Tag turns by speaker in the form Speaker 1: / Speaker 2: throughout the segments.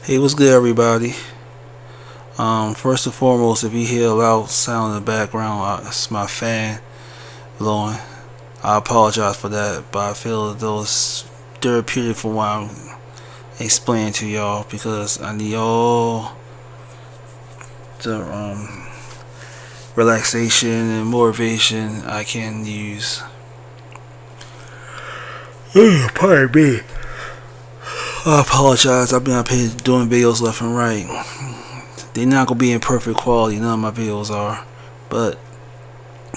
Speaker 1: Hey, what's good, everybody? First and foremost, if you hear a loud sound in the background, it's my fan blowing. I apologize for that, but I feel as though it's therapeutic for what I'm explaining to y'all because I need all the relaxation and motivation I can use. Pardon me. I apologize. I've been up here doing videos left and right. They're not gonna be in perfect quality. None of my videos are, but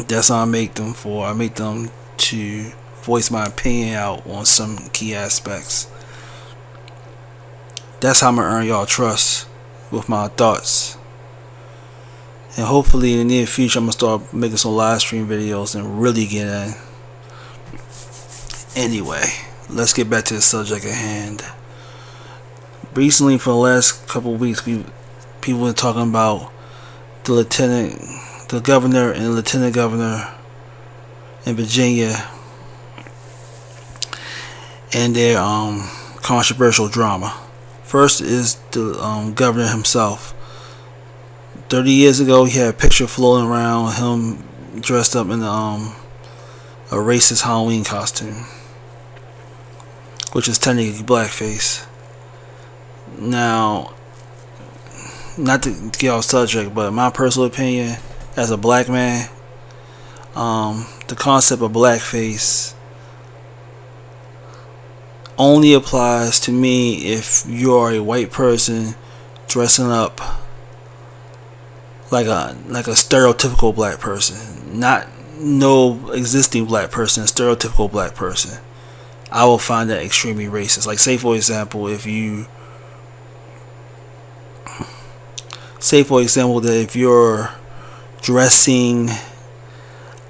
Speaker 1: that's how I make them for. I make them to voice my opinion out on some key aspects. That's how I'm gonna earn y'all trust with my thoughts. And hopefully in the near future, I'm gonna start making some live stream videos and really get in. Anyway, let's get back to the subject at hand. Recently, for the last couple of weeks, people were talking about the governor and lieutenant governor in Virginia and their controversial drama. First is the governor himself. 30 years ago, he had a picture floating around him dressed up in a racist Halloween costume, which is technically blackface. Now, not to get off subject, but my personal opinion, as a black man, the concept of blackface only applies to me if you are a white person dressing up like a stereotypical black person, not no existing black person, a stereotypical black person. I will find that extremely racist. Like, say for example, that if you're dressing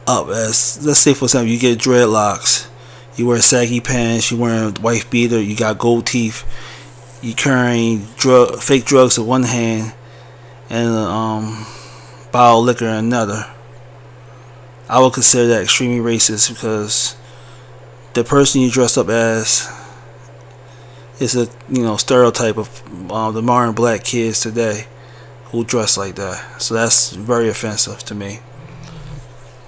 Speaker 1: up as, let's say for example, you get dreadlocks, you wear saggy pants, you wearing wife beater, you got gold teeth, you carrying fake drugs with one hand and a bottle of liquor in another, I would consider that extremely racist because the person you dress up as is a stereotype of the modern black kids today who dress like that. So that's very offensive to me,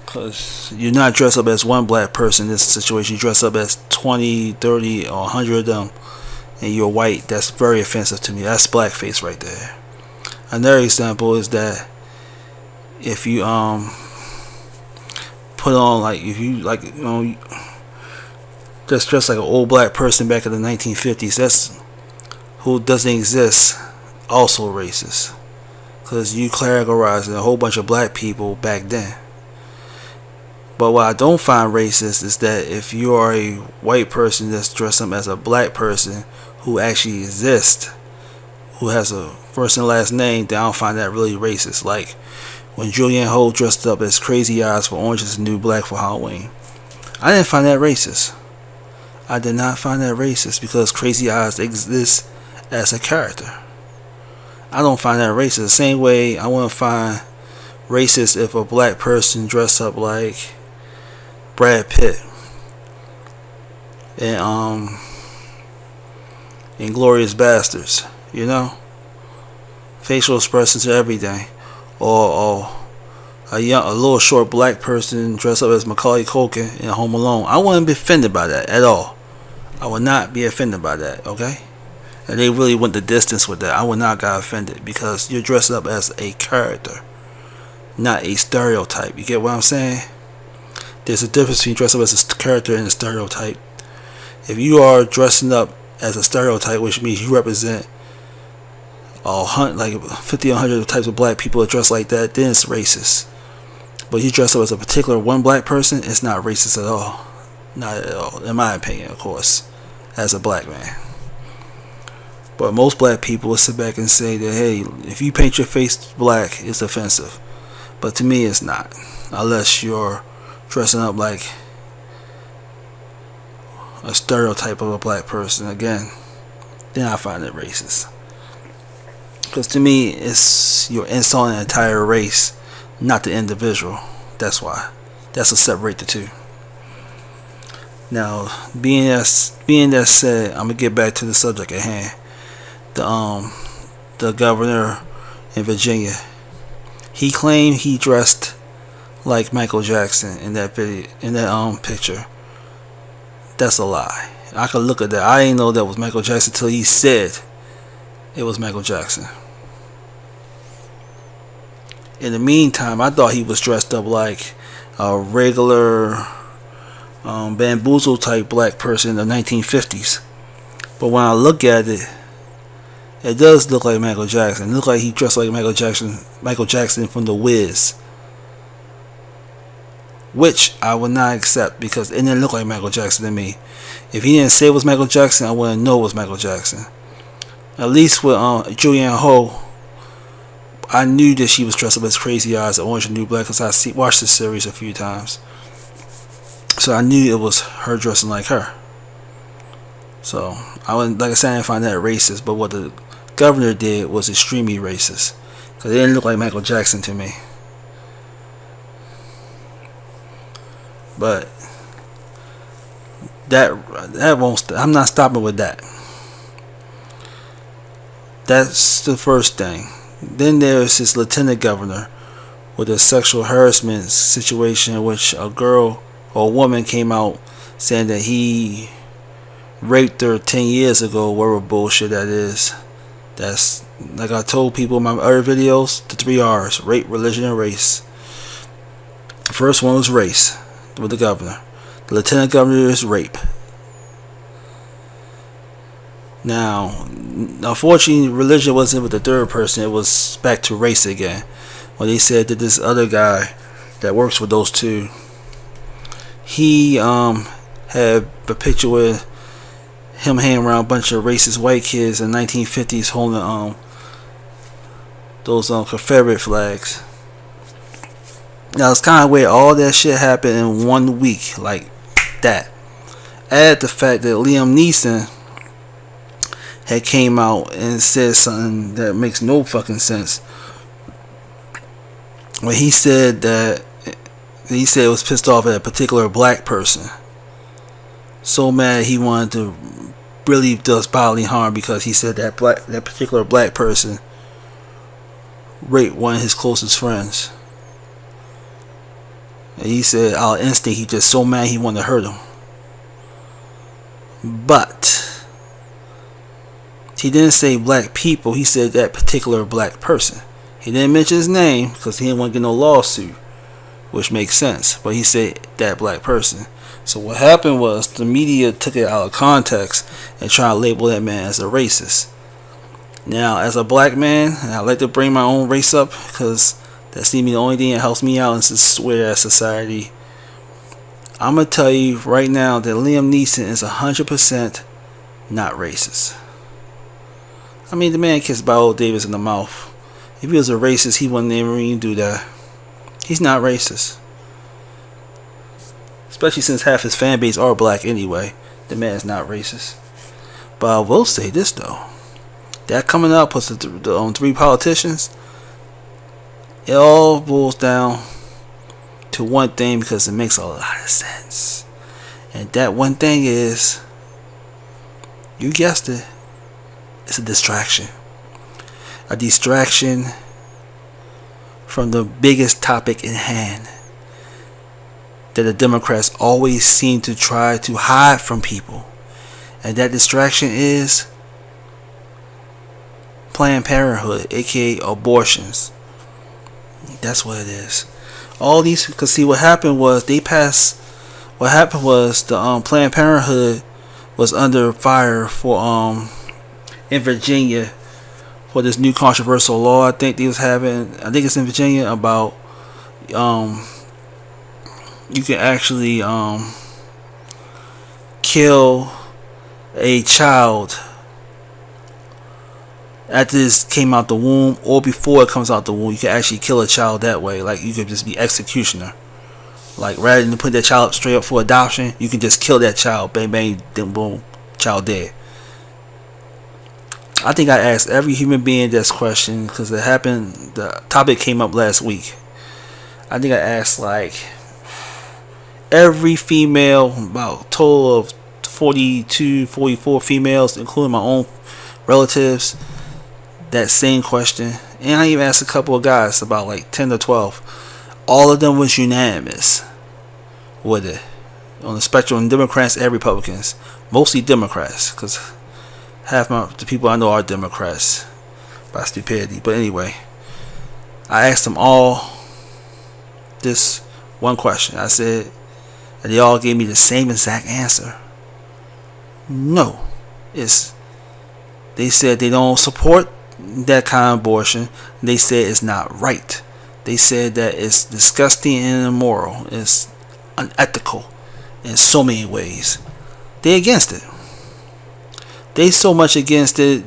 Speaker 1: because you're not dressed up as one black person in this situation. You dress up as 20, 30, or 100 of them, and you're white. That's very offensive to me. That's blackface right there. Another example is that if you put on, like, if you just dress like an old black person back in the 1950s, that's who doesn't exist, also racist, because you categorizing a whole bunch of black people back then. But what I don't find racist is that if you are a white person that's dressed up as a black person who actually exists, who has a first and last name, then I don't find that really racist. Like when Julianne Hough dressed up as Crazy Eyes for Orange Is the New Black for Halloween, I didn't find that racist. I did not find that racist because Crazy Eyes exists as a character. I don't find that racist. The same way I wouldn't find racist if a black person dressed up like Brad Pitt and Glorious Bastards, facial expressions and everything, or a little short black person dressed up as Macaulay Culkin in Home Alone. I wouldn't be offended by that at all. I would not be offended by that, okay? And they really went the distance with that. I would not get offended because you're dressed up as a character, not a stereotype. You get what I'm saying? There's a difference between dressing up as a character and a stereotype. If you are dressing up as a stereotype, which means you represent like 50 or 100 types of black people that dress like that, then it's racist. But you dress up as a particular one black person, it's not racist at all. Not at all, in my opinion, of course, as a black man. But most black people will sit back and say that, hey, if you paint your face black, it's offensive. But to me, it's not. Unless you're dressing up like a stereotype of a black person, again, then I find it racist. Because to me, you're insulting an entire race, not the individual. That's why. That's to separate the two. Now, being that said, I'm going to get back to the subject at hand. the governor in Virginia. He claimed he dressed like Michael Jackson in that video, in that picture. That's a lie. I could look at that. I didn't know that was Michael Jackson till he said it was Michael Jackson. In the meantime, I thought he was dressed up like a regular bamboozle type black person in the 1950s. But when I look at it, it does look like Michael Jackson. It looks like he dressed like Michael Jackson from The Wiz. Which I would not accept because it didn't look like Michael Jackson to me. If he didn't say it was Michael Jackson, I wouldn't know it was Michael Jackson. At least with Julianne Hough, I knew that she was dressed up as Crazy Eyes, Orange and New Black, because I watched the series a few times. So I knew it was her dressing like her. So I wouldn't, like I said, I didn't find that racist. But what the governor did was extremely racist, because it didn't look like Michael Jackson to me. But that won't. I'm not stopping with that. That's the first thing. Then there's this lieutenant governor with a sexual harassment situation in which a girl or a woman came out saying that he raped her 10 years ago. Whatever bullshit that is. That's, like I told people in my other videos, the 3 R's: rape, religion, and race. The first one was race with the governor. The lieutenant governor is rape. Now, unfortunately, religion wasn't with the third person. It was back to race again, when they said that this other guy that works with those two, he had a picture with him hanging around a bunch of racist white kids in the 1950s holding those Confederate flags. Now it's kind of weird. All that shit happened in 1 week, like that. Add the fact that Liam Neeson had came out and said something that makes no fucking sense. When he said it was pissed off at a particular black person. So mad he wanted to really do bodily harm because he said that particular black person raped one of his closest friends. And he said our instinct, he just so mad he wanted to hurt him. But he didn't say black people, he said that particular black person. He didn't mention his name because he didn't want to get no lawsuit, which makes sense. But he said that black person. So what happened was the media took it out of context and tried to label that man as a racist. Now, as a black man, and I like to bring my own race up because that seems to be the only thing that helps me out in this weird ass society. I'm going to tell you right now that Liam Neeson is 100% not racist. I mean, the man kissed Viola Davis in the mouth. If he was a racist, he wouldn't even do that. He's not racist. Especially since half his fan base are black anyway. The man's not racist. But I will say this though. That coming up plus the 3 politicians, it all boils down to one thing because it makes a lot of sense. And that one thing is, you guessed it, it's a distraction. A distraction from the biggest topic in hand that the Democrats always seem to try to hide from people. And that distraction is Planned Parenthood, aka abortions. That's what it is. All these, because see what happened was the Planned Parenthood was under fire for in Virginia for this new controversial law I think it's in Virginia about you can actually kill a child after this came out the womb or before it comes out the womb. You can actually kill a child that way. Like you could just be executioner. Like rather than put that child up straight up for adoption, you can just kill that child. Bang bang, then boom, child dead. I think I asked every human being this question because it happened. The topic came up last week. I think I asked like every female, about a total of 42, 44 females, including my own relatives that same question, and I even asked a couple of guys, about like 10 to 12. All of them was unanimous with it on the spectrum, Democrats and Republicans, mostly Democrats, because half the people I know are Democrats by stupidity. But anyway, I asked them all this one question. I said, and they all gave me the same exact answer. No, they said they don't support that kind of abortion. They said it's not right. They said that it's disgusting and immoral. It's unethical in so many ways. They against it. They so much against it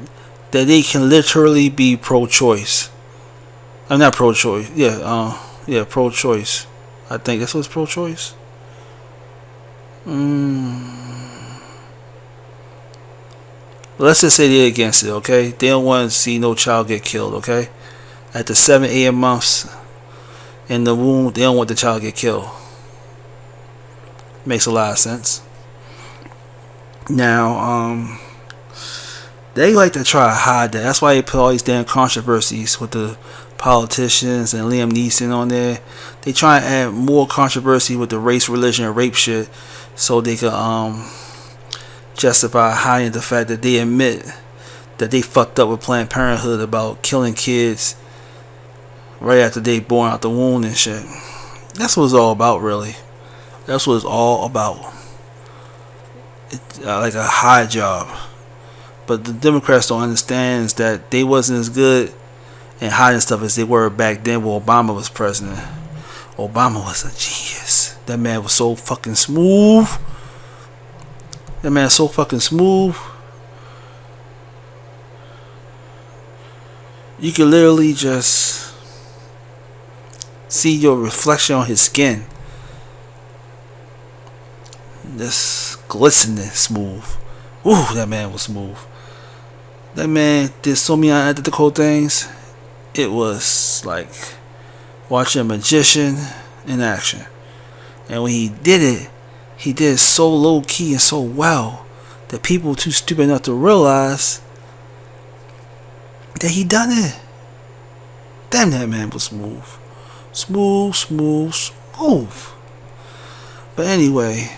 Speaker 1: that they can literally be pro-choice. I'm not pro-choice. Yeah, pro-choice. I think that's what's pro-choice. Let's just say they're against it, okay? They don't want to see no child get killed, okay? At the 7-8 months in the womb, they don't want the child to get killed. Makes a lot of sense. Now, they like to try to hide that. That's why they put all these damn controversies with the politicians and Liam Neeson on there. They try to add more controversy with the race, religion, and rape shit, so they could justify hiding the fact that they admit that they fucked up with Planned Parenthood about killing kids right after they born out the womb and shit. That's what it's all about, really. That's what it's all about. It's like a high job. But the Democrats don't understand is that they wasn't as good in hiding stuff as they were back then when Obama was president. Obama was a genius. That man was so fucking smooth. You can literally just see your reflection on his skin. Just glistening smooth. Ooh, that man was smooth. That man did so many unethical things. It was like watching a magician in action. And when he did it so low key and so well that people were too stupid enough to realize that he done it. Damn, that man was smooth. Smooth. But anyway,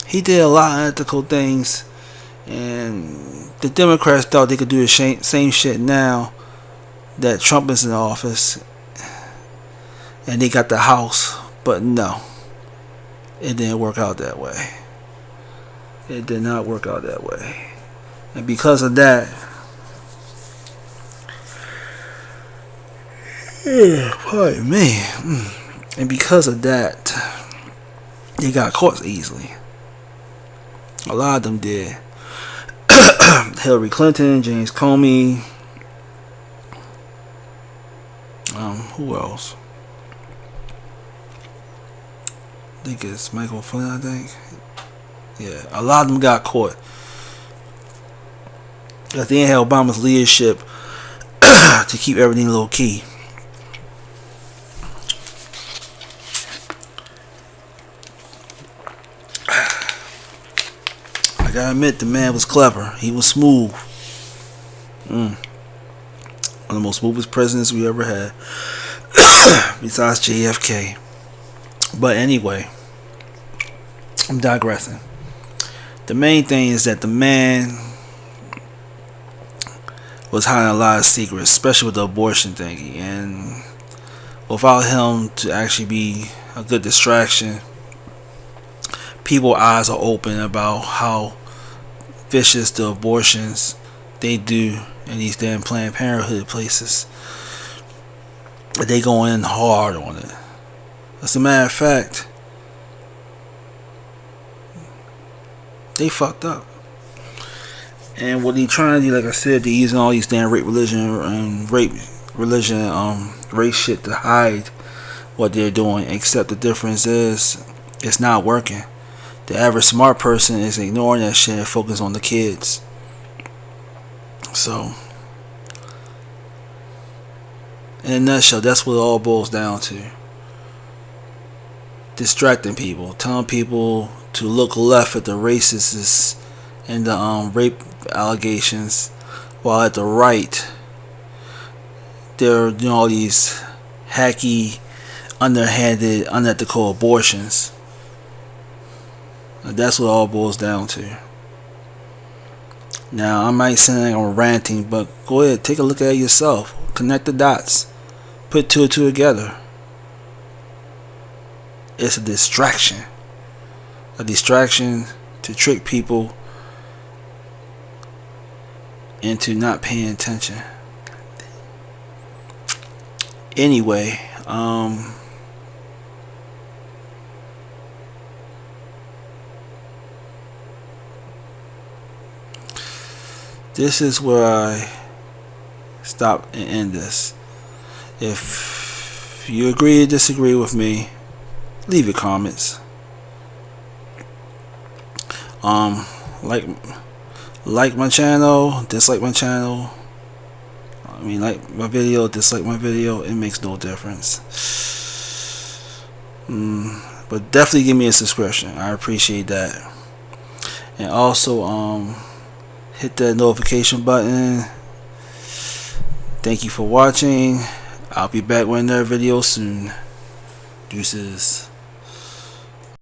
Speaker 1: he did a lot of unethical things, and the Democrats thought they could do the same shit now that Trump is in office and they got the House. But no, it didn't work out that way. It did not work out that way. And because of that, pardon me. And because of that, they got caught easily. A lot of them did. Hillary Clinton, James Comey. Who else? I think it's Michael Flynn, I think. Yeah, a lot of them got caught. Because they didn't have Obama's leadership to keep everything low key. I gotta admit, the man was clever. He was smooth. One of the most smoothest presidents we ever had. Besides JFK. But anyway, I'm digressing. The main thing is that the man was hiding a lot of secrets, especially with the abortion thing. And without him to actually be a good distraction, people's eyes are open about how vicious the abortions they do in these damn Planned Parenthood places. They going in hard on it. As a matter of fact, they fucked up. And what they trying to do, like I said, they're using all these damn race shit to hide what they're doing. Except the difference is, it's not working. The average smart person is ignoring that shit and focus on the kids. So, in a nutshell, that's what it all boils down to. Distracting people, telling people to look left at the racists and the rape allegations, while at the right they're doing all these hacky, underhanded, unethical abortions. That's what it all boils down to. Now, I might sound like I'm ranting, but go ahead, take a look at it yourself. Connect the dots. Put two and two together. It's a distraction. A distraction to trick people into not paying attention. Anyway, this is where I stop and end this. If you agree or disagree with me, leave your comments. Like my channel, dislike my channel. I mean, like my video, dislike my video. It makes no difference. But definitely give me a subscription. I appreciate that. And also, hit that notification button. Thank you for watching. I'll be back with another video soon. Deuces.